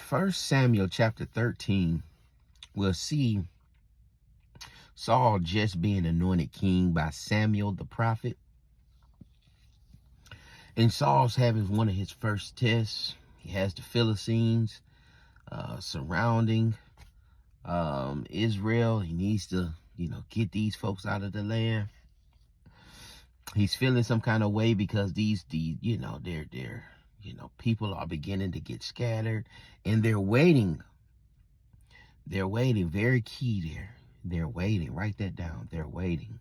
First Samuel chapter 13, we'll see Saul just being anointed king by Samuel the prophet. And Saul's having one of his first tests. He has the Philistines surrounding Israel. He needs to, get these folks out of the land. He's feeling some kind of way because people are beginning to get scattered, and they're waiting. They're waiting. Very key there. They're waiting. Write that down. They're waiting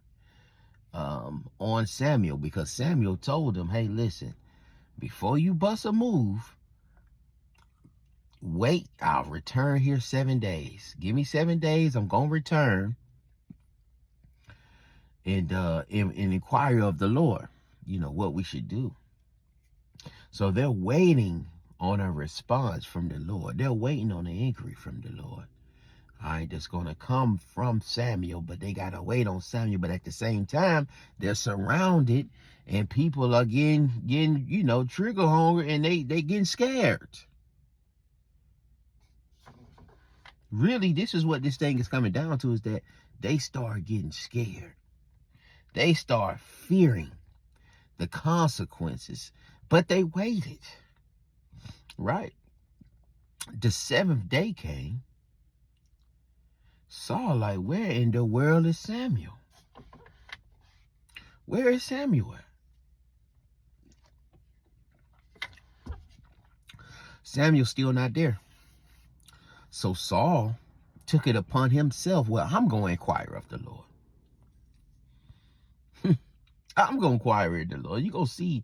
on Samuel, because Samuel told them, hey, listen, before you bust a move, wait, I'll return here 7 days. Give me 7 days. I'm going to return and inquire of the Lord, what we should do. So they're waiting on a response from the Lord. They're waiting on an inquiry from the Lord. All right, that's going to come from Samuel, but they got to wait on Samuel. But at the same time, they're surrounded, and people are getting trigger hungry, and they getting scared. Really, this is what this thing is coming down to, is that they start getting scared. They start fearing the consequences, but they waited, right? The 7th day came. Saul, like, where in the world is Samuel? Where is Samuel at? Samuel's still not there. So Saul took it upon himself, well, I'm going to inquire of the Lord. I'm going to inquire of the Lord. You're going to see,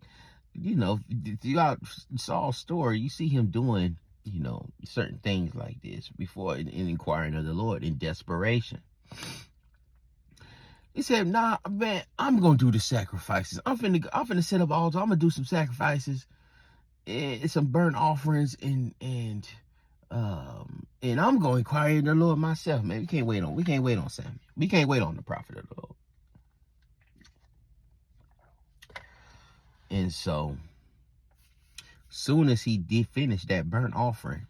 throughout Saul's story, you see him doing, certain things like this before in inquiring of the Lord in desperation. He said, nah, man, I'm going to do the sacrifices. I'm finna set up altars. I'm going to do some sacrifices and some burnt offerings and I'm going to inquire of the Lord myself, man. We can't wait on Samuel. We can't wait on the prophet of the Lord. And so, soon as he did finish that burnt offering,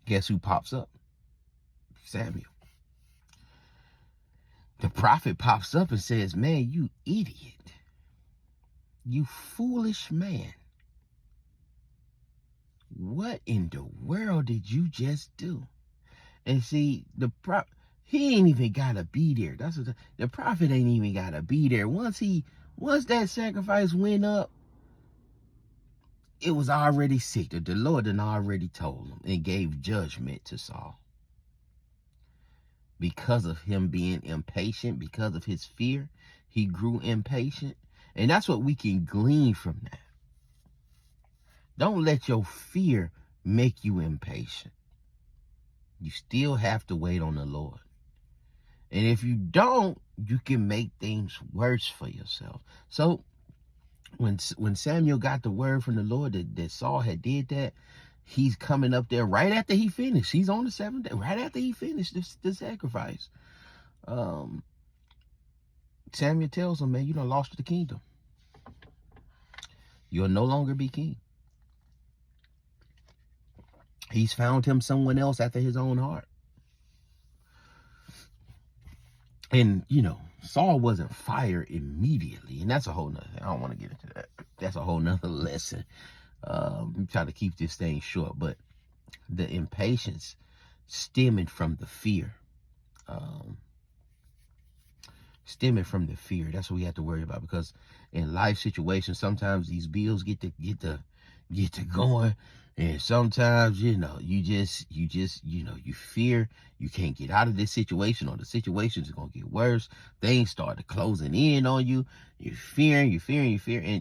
guess who pops up? Samuel. The prophet pops up and says, man, you idiot. You foolish man. What in the world did you just do? And see, he ain't even gotta be there. That's what the prophet ain't even gotta be there. Once that sacrifice went up, it was already sick. The Lord had already told him and gave judgment to Saul. Because of him being impatient, because of his fear, he grew impatient. And that's what we can glean from that. Don't let your fear make you impatient. You still have to wait on the Lord. And if you don't, you can make things worse for yourself. So when Samuel got the word from the Lord that Saul had did that, he's coming up there right after he finished. He's on the 7th day, right after he finished the sacrifice. Samuel tells him, man, you done lost the kingdom. You'll no longer be king. He's found him someone else after his own heart. And, Saul wasn't fired immediately. And that's a whole nother, I don't want to get into that. That's a whole nother lesson. I'm trying to keep this thing short, but the impatience stemming from the fear. That's what we have to worry about, because in life situations, sometimes these bills get to going, and sometimes you fear you can't get out of this situation, or the situation is gonna get worse. Things start closing in on you. You're fearing,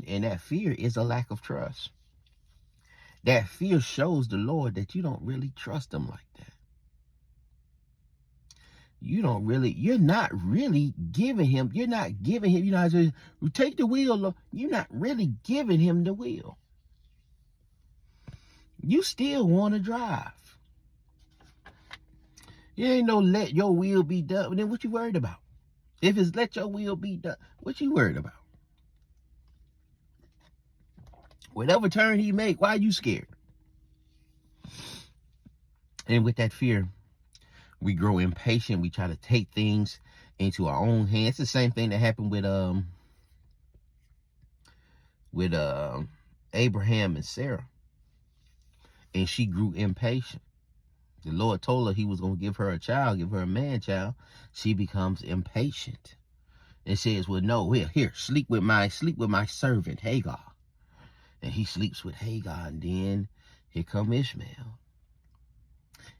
and that fear is a lack of trust. That fear shows the Lord that you don't really trust him like that. You're not really giving him, take the wheel, Lord. You're not really giving him the wheel. You still want to drive. You ain't no let your will be done. Then what you worried about? If it's let your will be done, what you worried about? Whatever turn he make, why are you scared? And with that fear, we grow impatient. We try to take things into our own hands. It's the same thing that happened with Abraham and Sarah. And she grew impatient. The Lord told her he was going to give her a child, give her a man child. She becomes impatient and says, well, no, here, sleep with my servant Hagar. And he sleeps with Hagar, and then here come Ishmael.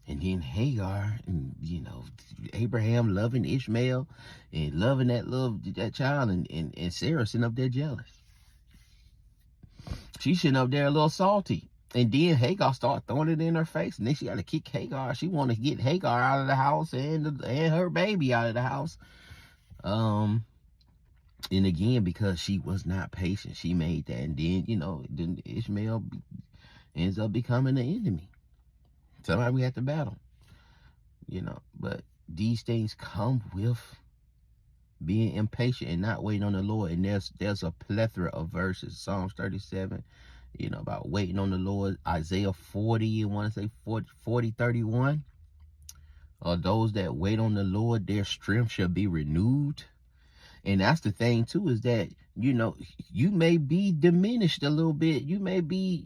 And then Hagar, and Abraham loving Ishmael and loving that child, and Sarah sitting up there jealous. She's sitting up there a little salty. And then Hagar started throwing it in her face, and then she got to kick Hagar. She wanted to get Hagar out of the house and her baby out of the house. And again, because she was not patient, she made that, and then Ishmael ends up becoming an enemy. Somebody we have to battle, but these things come with being impatient and not waiting on the Lord. And there's a plethora of verses. Psalms 37, about waiting on the Lord. Isaiah 40, I want to say 40, 31. Those that wait on the Lord, their strength shall be renewed. And that's the thing too, is that, you may be diminished a little bit. You may be,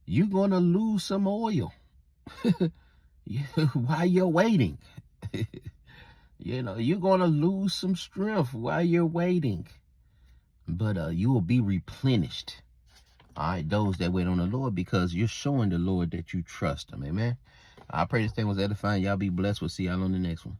you're going to lose some oil while you're waiting. You're going to lose some strength while you're waiting. But you will be replenished. All right, those that wait on the Lord, because you're showing the Lord that you trust him. Amen. I pray this thing was edifying. Y'all be blessed. We'll see y'all on the next one.